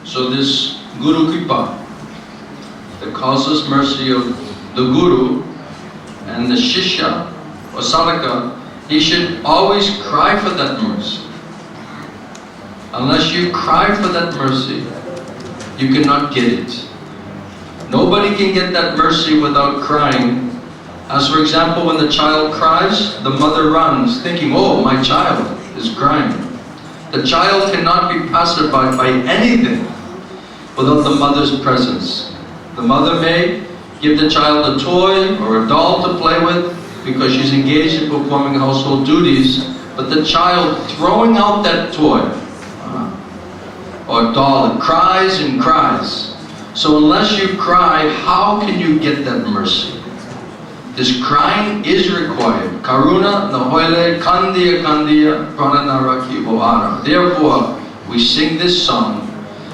So this Guru Kripa, the causeless mercy of the Guru and the Shishya or Sadhaka, he should always cry for that mercy. Unless you cry for that mercy, you cannot get it. Nobody can get that mercy without crying. As for example, when the child cries, the mother runs, thinking, oh, my child is crying. The child cannot be pacified by anything without the mother's presence. The mother may give the child a toy or a doll to play with because she's engaged in performing household duties, but the child throwing out that toy or doll, it cries and cries. So unless you cry, how can you get that mercy? This crying is required. Karuna nahoile kandiya kandiya prananaraki vohara. Therefore, we sing this song,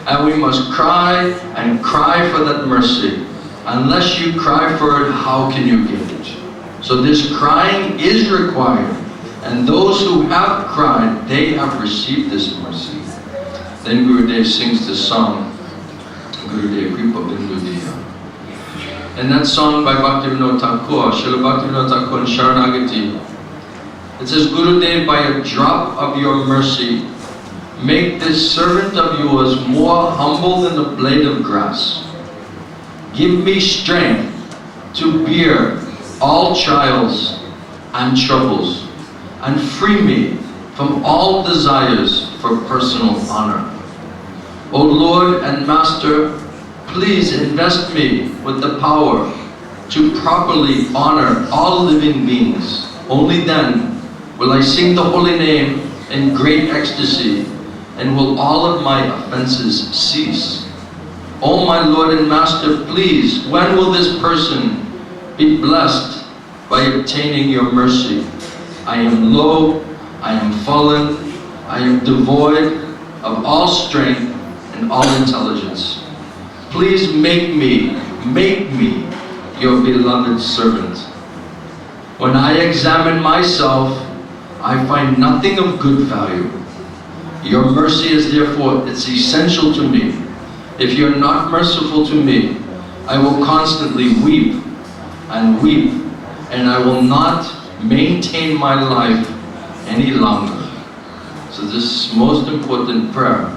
and we must cry and cry for that mercy. Unless you cry for it, how can you get it? So this crying is required, and those who have cried, they have received this mercy. Then Gurudev sings this song, Gurudev Kripa Bindu Diya. And that song by Bhaktivinoda Thakur, Srila Bhaktivinoda Thakur in Sharanagati, it says, Gurudev, by a drop of your mercy, make this servant of yours more humble than the blade of grass. Give me strength to bear all trials and troubles, and free me from all desires for personal honor. O Lord and Master, please invest me with the power to properly honor all living beings. Only then will I sing the holy name in great ecstasy, and will all of my offenses cease. O my Lord and Master, please, when will this person be blessed by obtaining your mercy? I am low, I am fallen, I am devoid of all strength and all intelligence. Please make me your beloved servant. When I examine myself, I find nothing of good value. Your mercy is therefore, it's essential to me. If you're not merciful to me, I will constantly weep, and I will not maintain my life any longer. So this is most important prayer.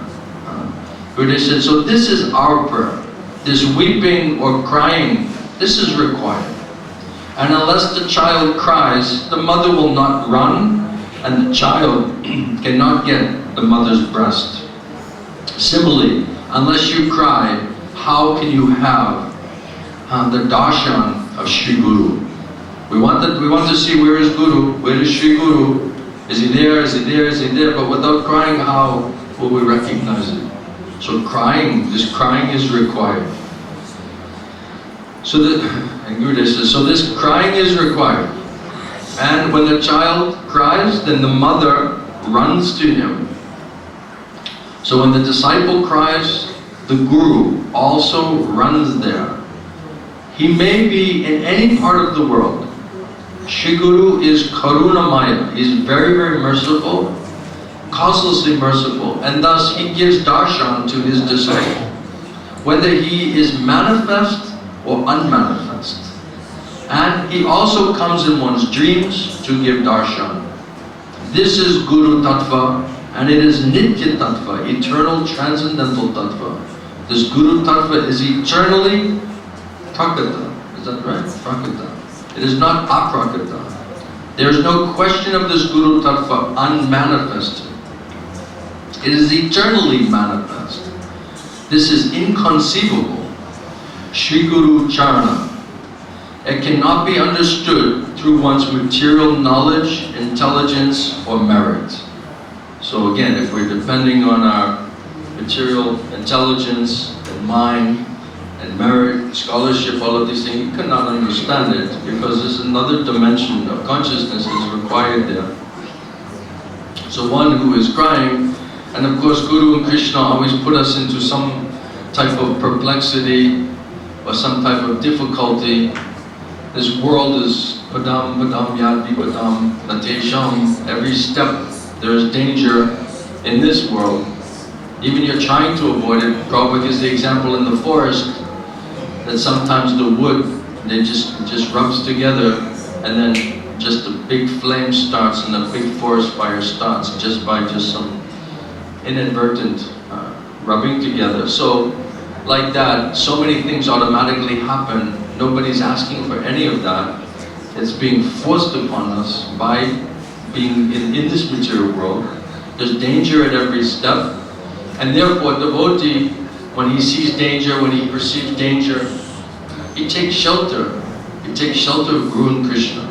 Buddha said, so this is our prayer. This weeping or crying, this is required. And unless the child cries, the mother will not run, and the child cannot get the mother's breast. Similarly, unless you cry, how can you have the darshan of Sri Guru? We want to see where is Guru, where is Sri Guru? Is he there, is he there, is he there? But without crying, how will we recognize it? So crying, this crying is required. So and Gurudev says, so this crying is required. And when the child cries, then the mother runs to him. So when the disciple cries, the Guru also runs there. He may be in any part of the world. Sri Guru is Karunamaya. He's very, very merciful, causelessly merciful, and thus he gives darshan to his disciple, whether he is manifest or unmanifest. And he also comes in one's dreams to give darshan. This is Guru Tattva, and it is Nitya Tattva, eternal transcendental Tattva. This Guru Tattva is eternally Prakata. Is that right? Prakata. It is not Aprakata. There is no question of this Guru Tattva unmanifested. It is eternally manifest. This is inconceivable. Sri Guru Charana. It cannot be understood through one's material knowledge, intelligence, or merit. So again, if we're depending on our material intelligence and mind and merit, scholarship, all of these things, you cannot understand it because there's another dimension of consciousness is required there. So one who is crying, and of course Guru and Krishna always put us into some type of perplexity or some type of difficulty. This world is padam, padam, yad vipadam, natesham. Every step there is danger in this world. Even you're trying to avoid it. Prabhupada gives the example in the forest that sometimes the wood, they just rubs together, and then just a big flame starts and a big forest fire starts just by some inadvertent rubbing together. So, like that, so many things automatically happen. Nobody's asking for any of that. It's being forced upon us by being in this material world. There's danger at every step. And therefore, devotee, when he sees danger, when he perceives danger, he takes shelter. He takes shelter of Guru and Krishna.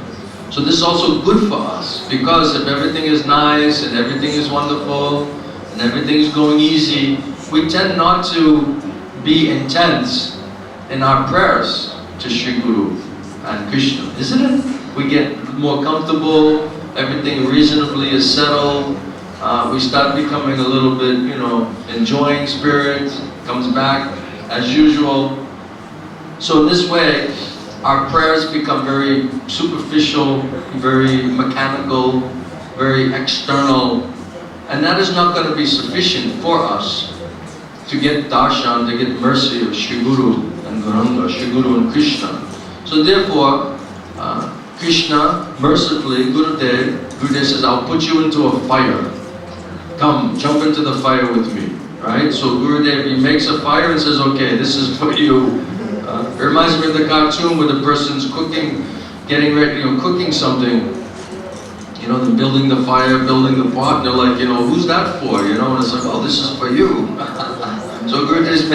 So this is also good for us, because if everything is nice and everything is wonderful and everything is going easy, we tend not to be intense in our prayers to Sri Guru and Krishna, isn't it? We get more comfortable, everything reasonably is settled, we start becoming a little bit, enjoying spirit, comes back as usual. So in this way, our prayers become very superficial, very mechanical, very external, and that is not going to be sufficient for us to get darshan, to get mercy of Sri Guru and Govinda, Sri Guru and Krishna. So therefore, Krishna, mercifully, Gurudev says, I'll put you into a fire. Come, jump into the fire with me. Right? So Gurudev, he makes a fire and says, okay, this is for you. It reminds me of the cartoon where the person's cooking, getting ready, cooking something. They're building the fire, building the pot, and they're like, who's that for? And it's like, oh, this is for you. So Gurudev's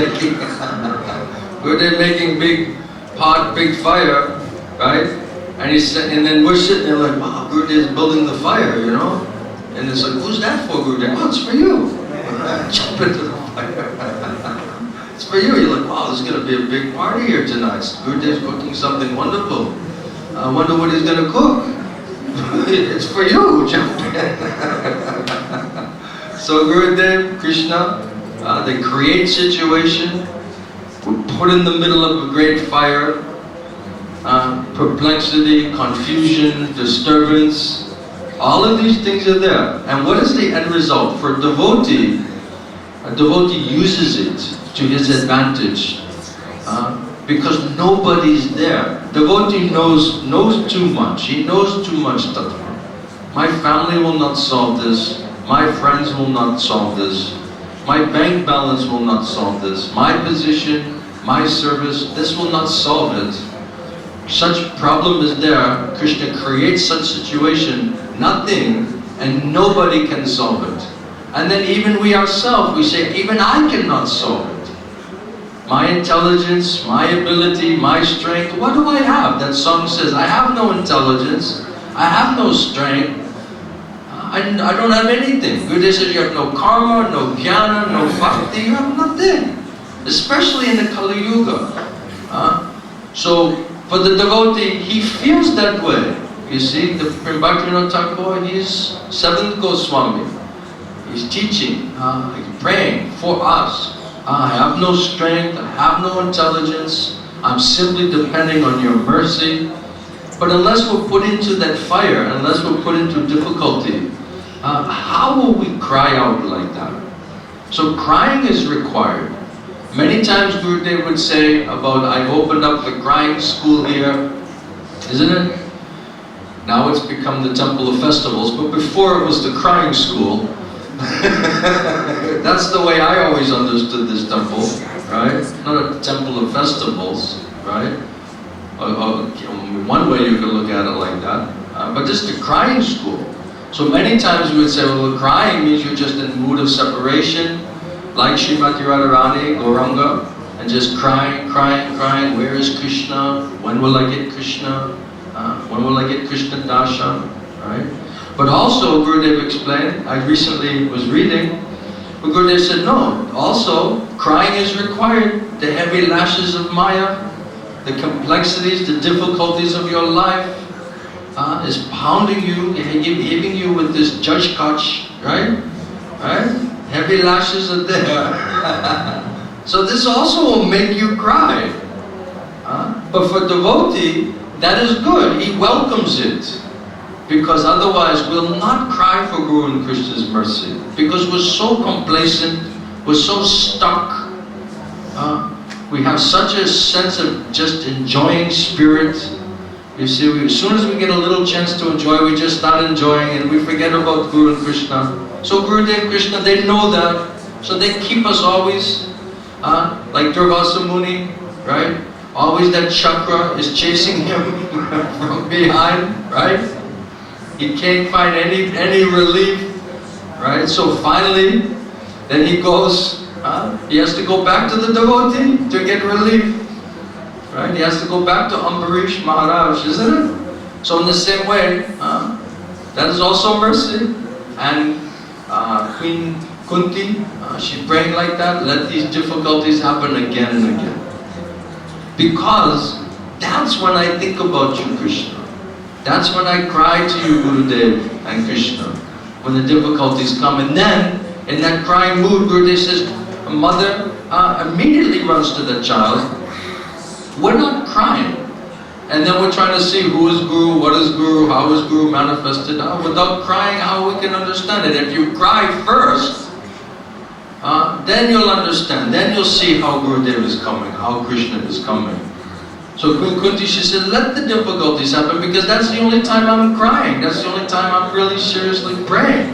making big pot, big fire, right? And then we're sitting there like, wow, Gurudev's building the fire, And it's like, who's that for, Gurudev? Oh, it's for you. Jump into the fire. It's for you. You're like, wow, there's going to be a big party here tonight. Gurudev's cooking something wonderful. I wonder what he's going to cook. It's for you, jump in. So Gurudev, Krishna, they create situation. We're put in the middle of a great fire. Perplexity, confusion, disturbance. All of these things are there. And what is the end result? For a devotee uses it to his advantage. Because nobody's there. Devotee knows too much. He knows too much tattva. My family will not solve this. My friends will not solve this. My bank balance will not solve this. My position, my service, this will not solve it. Such problem is there. Krishna creates such situation, nothing, and nobody can solve it. And then even we ourselves, we say, even I cannot solve it. My intelligence, my ability, my strength, what do I have? That song says, I have no intelligence, I have no strength, I don't have anything. Gurudev says you have no karma, no jnana, no bhakti, you have nothing. Especially in the Kali Yuga. So for the devotee, he feels that way. You see, the Bhaktivinoda Thakur, he's 7th Goswami. He's teaching, he's praying for us. I have no strength, I have no intelligence, I'm simply depending on your mercy. But unless we're put into that fire, unless we're put into difficulty, how will we cry out like that? So crying is required. Many times Gurudev would say about, I opened up the crying school here, isn't it? Now it's become the temple of festivals, but before it was the crying school. That's the way I always understood this temple, right? Not a temple of festivals, right? One way you can look at it like that, but just a crying school. So many times we would say, well, crying means you're just in a mood of separation, like Srimati Radharani, Gauranga, and just crying, crying, crying. Where is Krishna? When will I get Krishna? When will I get Krishna Darshan? Right? But also, Gurudev explained, I recently was reading, but Gurudev said, no, also, crying is required. The heavy lashes of Maya, the complexities, the difficulties of your life is pounding you, hitting you with this judge-kach, right? Right? Heavy lashes are there. So this also will make you cry. But for devotee, that is good. He welcomes it. Because otherwise we'll not cry for Guru and Krishna's mercy. Because we're so complacent, we're so stuck. We have such a sense of just enjoying spirit. You see, as soon as we get a little chance to enjoy, we just start enjoying and we forget about Guru and Krishna. So Gurudev Krishna, they know that. So they keep us always, like Durvasa Muni, right? Always that chakra is chasing him from behind, right? He can't find any relief, right? So finally, then he goes, he has to go back to the devotee to get relief. Right? He has to go back to Ambarish Maharaj, isn't it? So in the same way, that is also mercy. And Queen Kunti, she's praying like that, let these difficulties happen again and again. Because that's when I think about you, Krishna. That's when I cry to you, Gurudev and Krishna, when the difficulties come. And then, in that crying mood, Gurudev says, a mother immediately runs to the child. We're not crying. And then we're trying to see who is Guru, what is Guru, how is Guru manifested. Without crying, how we can understand it. If you cry first, then you'll understand. Then you'll see how Gurudev is coming, how Krishna is coming. So Queen Kunti, she said, let the difficulties happen because that's the only time I'm crying. That's the only time I'm really seriously praying.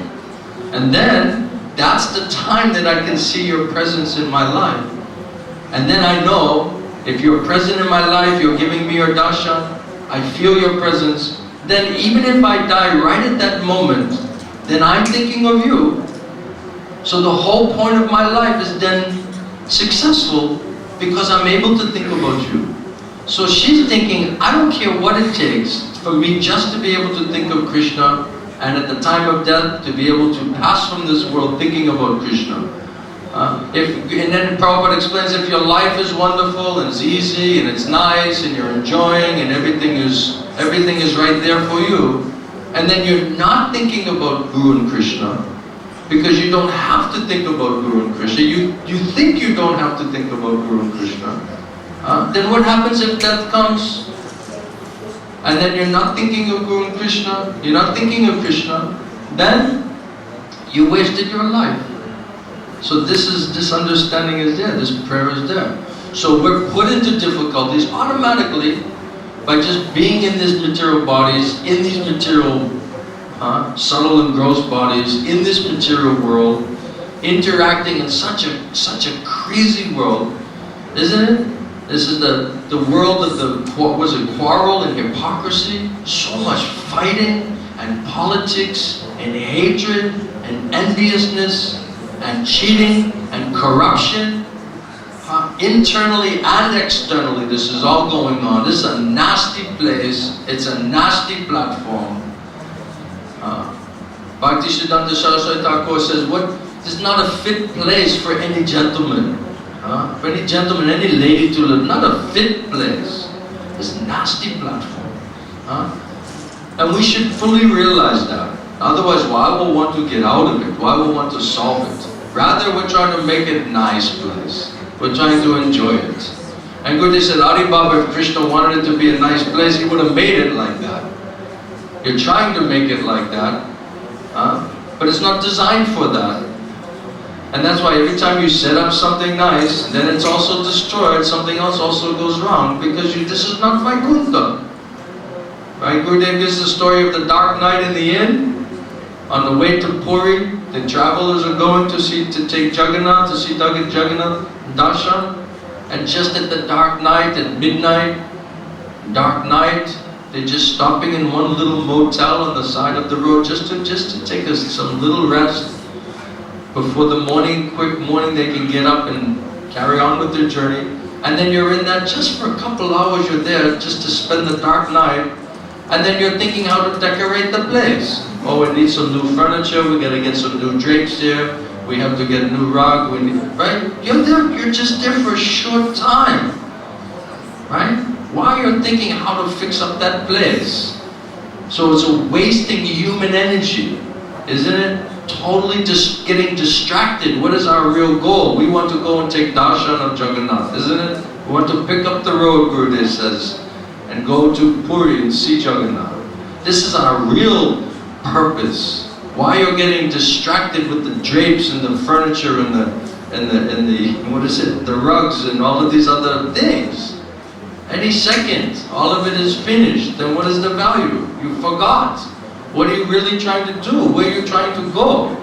And then, that's the time that I can see your presence in my life. And then I know, if you're present in my life, you're giving me your darshan, I feel your presence, then even if I die right at that moment, then I'm thinking of you. So the whole point of my life is then successful because I'm able to think about you. So she's thinking, I don't care what it takes for me just to be able to think of Krishna and at the time of death to be able to pass from this world thinking about Krishna. And then Prabhupada explains, if your life is wonderful and it's easy and it's nice and you're enjoying and everything is right there for you, and then you're not thinking about Guru and Krishna, because you don't have to think about Guru and Krishna, you think you don't have to think about Guru and Krishna, then what happens if death comes? And then you're not thinking of Guru and Krishna, you're not thinking of Krishna, then you wasted your life. So this understanding is there, this prayer is there. So we're put into difficulties automatically by just being in these material bodies, in these material subtle and gross bodies, in this material world, interacting in such a crazy world, isn't it? This is the world of the quarrel and hypocrisy, so much fighting and politics and hatred and enviousness and cheating and corruption, internally and externally, this is all going on. This is a nasty place, it's a nasty platform. Bhaktisiddhanta Saraswati Thakur says, this is not a fit place for any gentleman, for any gentleman, any lady to live, not a fit place. This nasty platform. And we should fully realize that. Otherwise, why will we want to get out of it? Why will we want to solve it? Rather, we're trying to make it a nice place. We're trying to enjoy it. And Gurudev said, Adi Baba, if Krishna wanted it to be a nice place, he would have made it like that. You're trying to make it like that, but it's not designed for that. And that's why every time you set up something nice, then it's also destroyed, something else also goes wrong, because this is not Vaikuntha. Right? Gurudev gives the story of the dark night in the inn. On the way to Puri, the travelers are going to take Jagannath, to see Jagannath Darshan. And just at the dark night, at midnight, dark night, they're just stopping in one little motel on the side of the road just to take some little rest. Before the quick morning, they can get up and carry on with their journey. And then you're in that just for a couple hours, you're there just to spend the dark night. And then you're thinking how to decorate the place. Oh, we need some new furniture, we gotta get some new drapes here, we have to get a new rug, right? You're just there for a short time, right? Why you're thinking how to fix up that place? So it's a wasting human energy, isn't it? Totally just getting distracted. What is our real goal? We want to go and take darshan of Jagannath, isn't it? We want to pick up the road, Gurudev says, and go to Puri and see Jagannath. This is our real purpose. Why you're getting distracted with the drapes and the furniture and what is it, the rugs and all of these other things. Any second, all of it is finished, then what is the value? You forgot. What are you really trying to do? Where are you trying to go?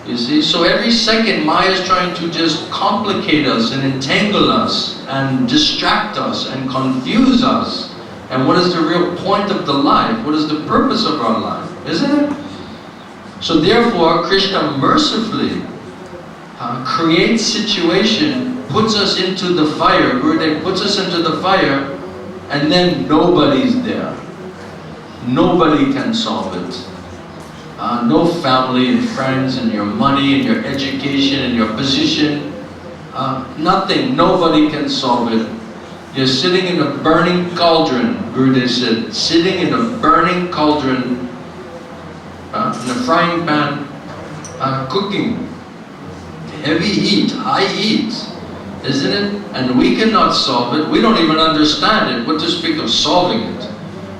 You see, so every second Maya is trying to just complicate us and entangle us and distract us and confuse us. And what is the real point of the life? What is the purpose of our life? Isn't it? So therefore, Krishna mercifully creates situation, puts us into the fire, Gurudev puts us into the fire, and then nobody's there. Nobody can solve it. No family and friends and your money and your education and your position. Nothing, nobody can solve it. You're sitting in a burning cauldron, Gurudev said, sitting in a burning cauldron, in a frying pan, cooking. Heavy heat, high heat, isn't it? And we cannot solve it. We don't even understand it. What to speak of solving it,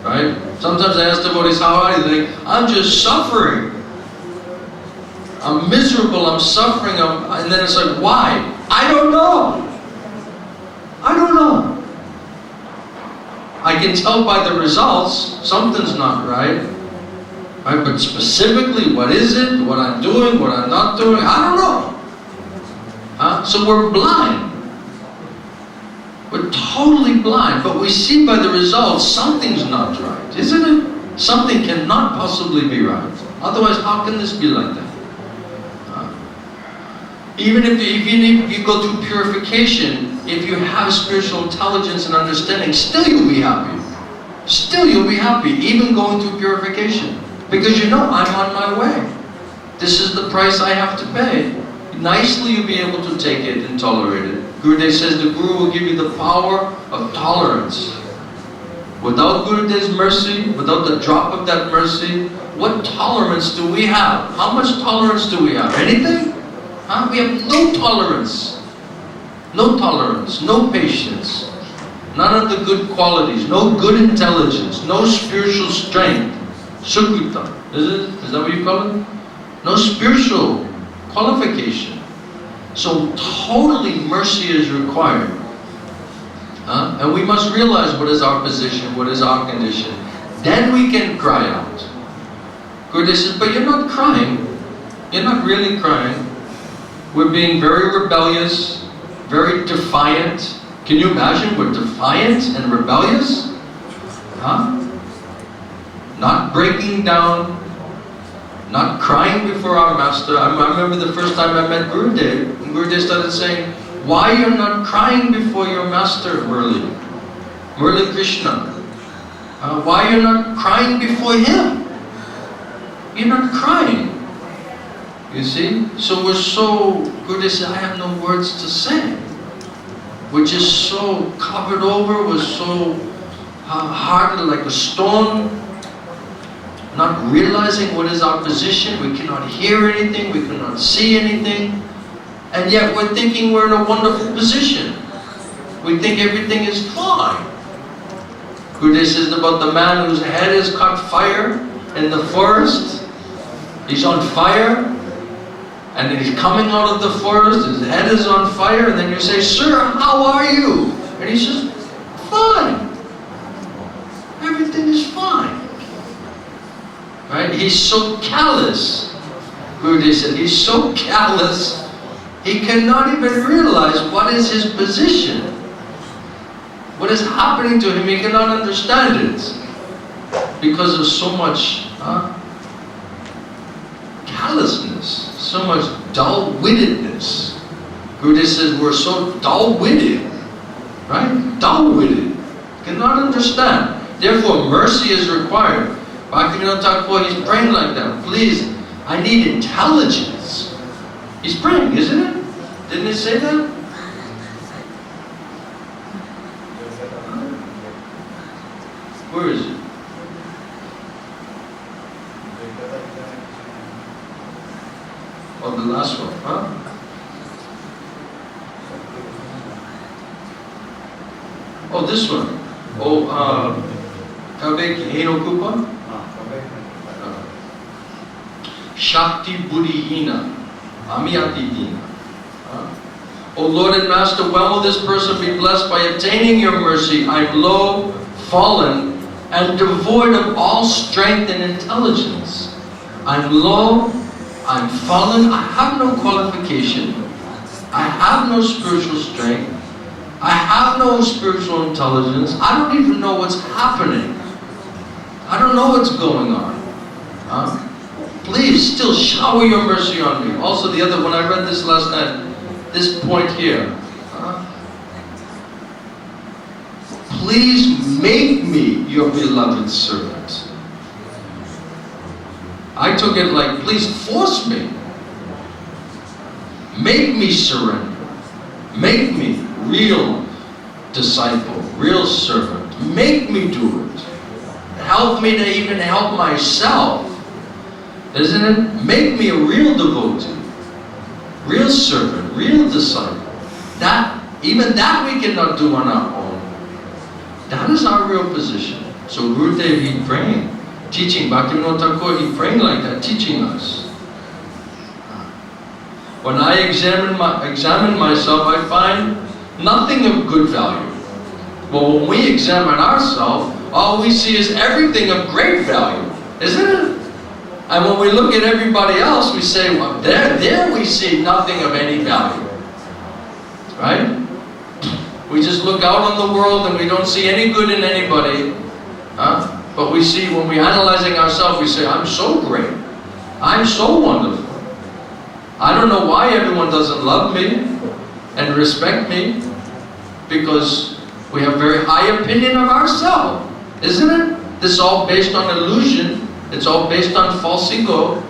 right? Sometimes I ask devotees, how are you? They think, I'm just suffering. I'm miserable, I'm suffering. And then it's like, why? I don't know. I don't know. I can tell by the results, something's not right. Right? But specifically, what is it? What I'm doing, what I'm not doing, I don't know. So we're blind. We're totally blind, but we see by the results something's not right, isn't it? Something cannot possibly be right. Otherwise, how can this be like that? Even if you go through purification, if you have spiritual intelligence and understanding, still you'll be happy. Still you'll be happy, even going through purification. Because you know, I'm on my way. This is the price I have to pay. Nicely you'll be able to take it and tolerate it. Gurudev says the Guru will give you the power of tolerance. Without Gurudev's mercy, without the drop of that mercy, what tolerance do we have? How much tolerance do we have? Anything? We have no tolerance. No tolerance, no patience, none of the good qualities, no good intelligence, no spiritual strength. Sukrita, is it? Is that what you call it? No spiritual qualification. So totally mercy is required. And we must realize what is our position, what is our condition. Then we can cry out. Gurudev says, but you're not crying. You're not really crying. We're being very rebellious, very defiant. Can you imagine? We're defiant and rebellious? Not breaking down, not crying before our master. I remember the first time I met Gurudev, and Gurudev started saying, why you're not crying before your master, Murali? Murali Krishna. Why you're not crying before him? You're not crying. You see? So we're so, Gurudev said, I have no words to say. We're just so covered over, we're so hardened like a stone, not realizing what is our position. We cannot hear anything, we cannot see anything, and yet we're thinking we're in a wonderful position. We think everything is fine. Gurudev says about the man whose head has caught fire in the forest. He's on fire, and then he's coming out of the forest, his head is on fire, and then you say, sir, how are you? And he says, fine. Everything is fine. Right? He's so callous. Gurudev said, he's so callous, he cannot even realize what is his position. What is happening to him, he cannot understand it. Because of so much callousness, so much dull-wittedness. Gurudev says we're so dull-witted, right? Dull-witted, cannot understand. Therefore, mercy is required. Bhaktivinoda Thakur, he's praying like that. Please, I need intelligence. He's praying, isn't it? Didn't he say that? Where is it? Oh, the last one, huh? Oh, this one. Oh, Kabek Henokupa? Shakti Buddhihina, Amiyati Dina. O Lord and Master, when will this person be blessed by obtaining your mercy? I'm low, fallen, and devoid of all strength and intelligence. I'm low, I'm fallen, I have no qualification, I have no spiritual strength, I have no spiritual intelligence, I don't even know what's happening. I don't know what's going on. Please still shower your mercy on me. Also the other, when I read this last night, this point here. Please make me your beloved servant. I took it like, please force me. Make me surrender. Make me real disciple, real servant. Make me do it. Help me to even help myself. Isn't it? Make me a real devotee, real servant, real disciple. Even that we cannot do on our own. That is our real position. So Gurudev, he praying, teaching, Bhaktivinoda Thakur, he praying like that, teaching us. When I examine myself, I find nothing of good value. But when we examine ourselves, all we see is everything of great value, isn't it? And when we look at everybody else, we say, well, there we see nothing of any value. Right? We just look out on the world and we don't see any good in anybody. But we see, when we're analyzing ourselves, we say, I'm so great. I'm so wonderful. I don't know why everyone doesn't love me and respect me, because we have very high opinion of ourselves, isn't it? This is all based on illusion. It's all based on false ego.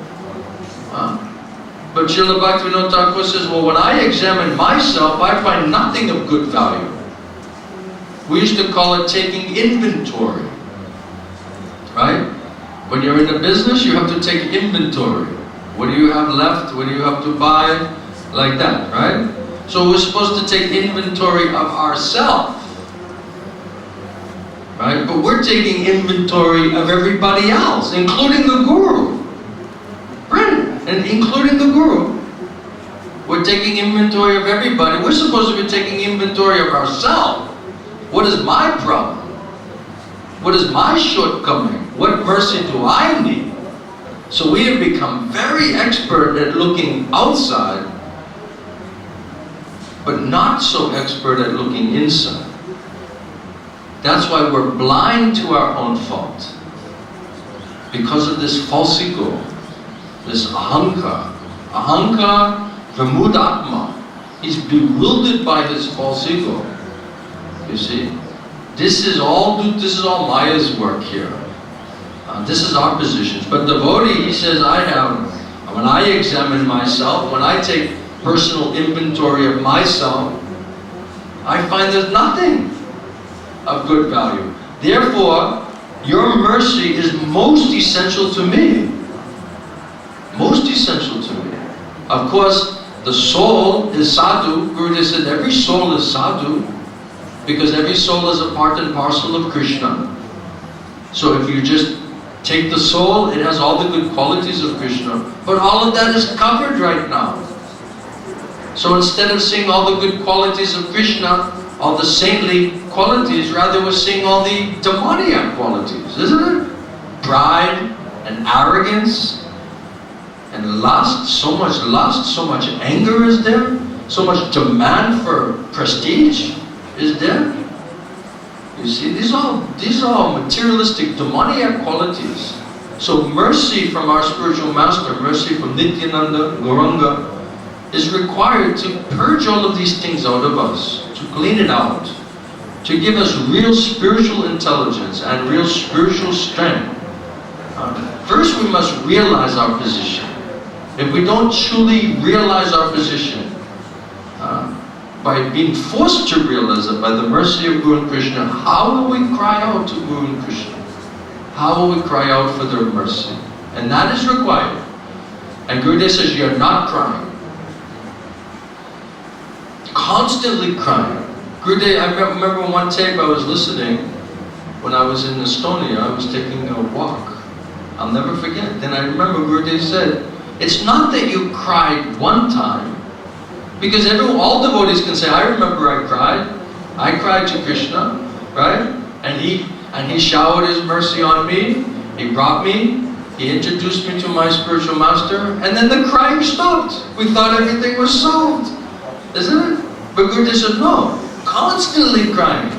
But Srila Bhaktivinoda Thakur says, well, when I examine myself, I find nothing of good value. We used to call it taking inventory. Right? When you're in a business, you have to take inventory. What do you have left? What do you have to buy? Like that, right? So we're supposed to take inventory of ourselves. Right? But we're taking inventory of everybody else, including the Guru. Right? And including the Guru. We're taking inventory of everybody. We're supposed to be taking inventory of ourselves. What is my problem? What is my shortcoming? What mercy do I need? So we have become very expert at looking outside, but not so expert at looking inside. That's why we're blind to our own fault. Because of this false ego, this ahankar. Ahankar vimudatma. He's bewildered by his false ego. You see? This is all Maya's work here. This is our positions. But devotee, he says, when I examine myself, when I take personal inventory of myself, I find there's nothing of good value. Therefore, your mercy is most essential to me. Most essential to me. Of course, the soul is sadhu. Gurudev said every soul is sadhu, because every soul is a part and parcel of Krishna. So if you just take the soul, it has all the good qualities of Krishna. But all of that is covered right now. So instead of seeing all the good qualities of Krishna, all the saintly qualities, rather we're seeing all the demoniac qualities, isn't it? Pride and arrogance and lust, so much anger is there, so much demand for prestige is there. You see, these are all materialistic, demoniac qualities. So mercy from our spiritual master, mercy from Nityananda, Gauranga, is required to purge all of these things out of us, to clean it out, to give us real spiritual intelligence and real spiritual strength. First we must realize our position. If we don't truly realize our position, by being forced to realize it by the mercy of Guru and Krishna, how will we cry out to Guru and Krishna? How will we cry out for their mercy? And that is required. And Gurudev says, you're not crying. Constantly crying. Gurudev, I remember one tape I was listening when I was in Estonia. I was taking a walk. I'll never forget. Then I remember Gurudev said, it's not that you cried one time, Because all devotees can say, I remember I cried to Krishna, right? And he showered his mercy on me, he brought me, he introduced me to my spiritual master, and then the crying stopped. We thought everything was solved, isn't it? But Gurudev said, no, constantly crying.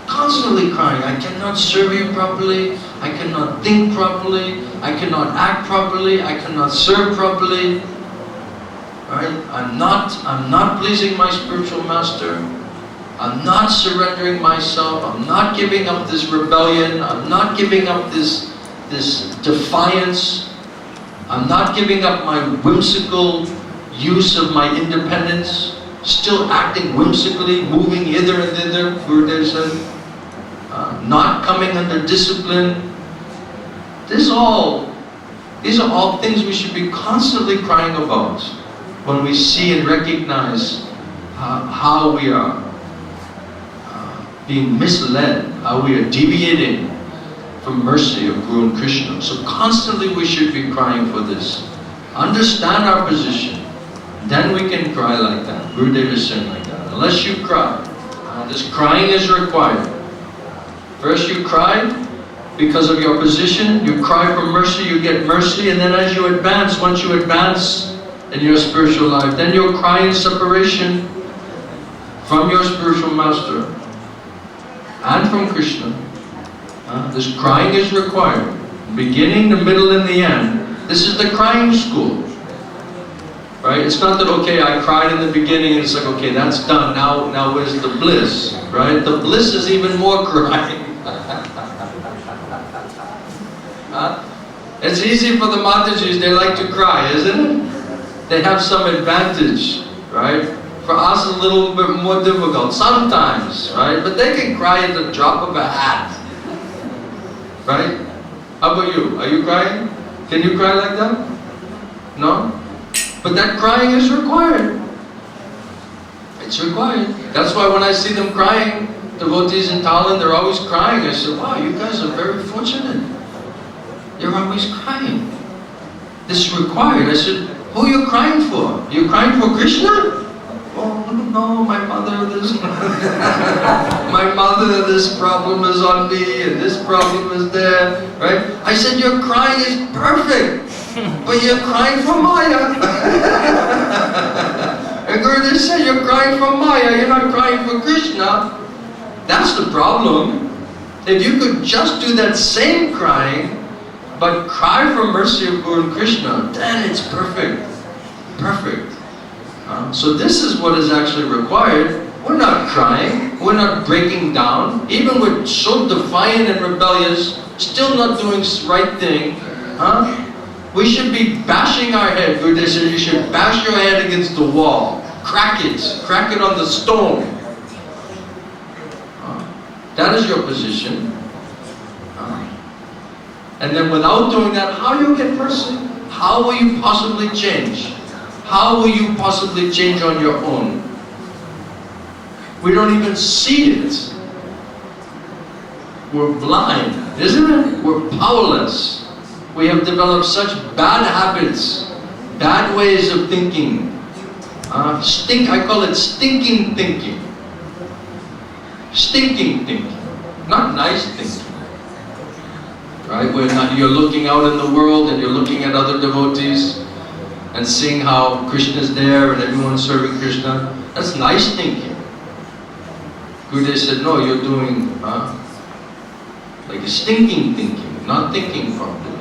Constantly crying. I cannot serve you properly, I cannot think properly, I cannot act properly, I cannot serve properly. Right? I'm not pleasing my spiritual master. I'm not surrendering myself. I'm not giving up this rebellion. I'm not giving up this defiance. I'm not giving up my whimsical use of my independence. Still acting whimsically, moving hither and thither, Gurudev said. Not coming under discipline. These are all things we should be constantly crying about when we see and recognize how we are being misled, how we are deviating from mercy of Guru and Krishna. So constantly we should be crying for this. Understand our position. Then we can cry like that. Gurudev is saying like that. Unless you cry, this crying is required. First you cry because of your position. You cry for mercy, you get mercy, and then as you advance, once you advance in your spiritual life, then you'll cry in separation from your spiritual master and from Krishna. This crying is required. Beginning, the middle, and the end. This is the crying school. Right? It's not that, okay, I cried in the beginning and it's like, okay, that's done. Now where's the bliss? Right? The bliss is even more crying. It's easy for the Matajis, they like to cry, isn't it? They have some advantage, right? For us, a little bit more difficult, sometimes, right? But they can cry at the drop of a hat, right? How about you? Are you crying? Can you cry like that? No? But that crying is required. It's required. That's why when I see them crying, devotees in Thailand, they're always crying. I say, wow, you guys are very fortunate. You're always crying. This is required. I said, who are you crying for? Are you crying for Krishna? Oh, no, my mother, this problem is on me, and this problem is there, right? I said, your crying is perfect, but you're crying for Maya. And Gurudev said, you're crying for Maya, you're not crying for Krishna. That's the problem. If you could just do that same crying, but cry for mercy of Guru and Krishna, then it's perfect. Perfect. So this is what is actually required. We're not crying, we're not breaking down, even we're so defiant and rebellious, still not doing the right thing. We should be bashing our head. Gurudev says you should bash your head against the wall. Crack it on the stone. That is your position. And then without doing that, how do you get mercy? How will you possibly change? How will you possibly change on your own? We don't even see it. We're blind, isn't it? We're powerless. We have developed such bad habits, bad ways of thinking. I call it stinking thinking. Stinking thinking, not nice thinking. Right? Where you're looking out in the world and you're looking at other devotees and seeing how Krishna is there and everyone's serving Krishna. That's nice thinking. Gurudev said, no, you're doing like a stinking thinking, not thinking properly.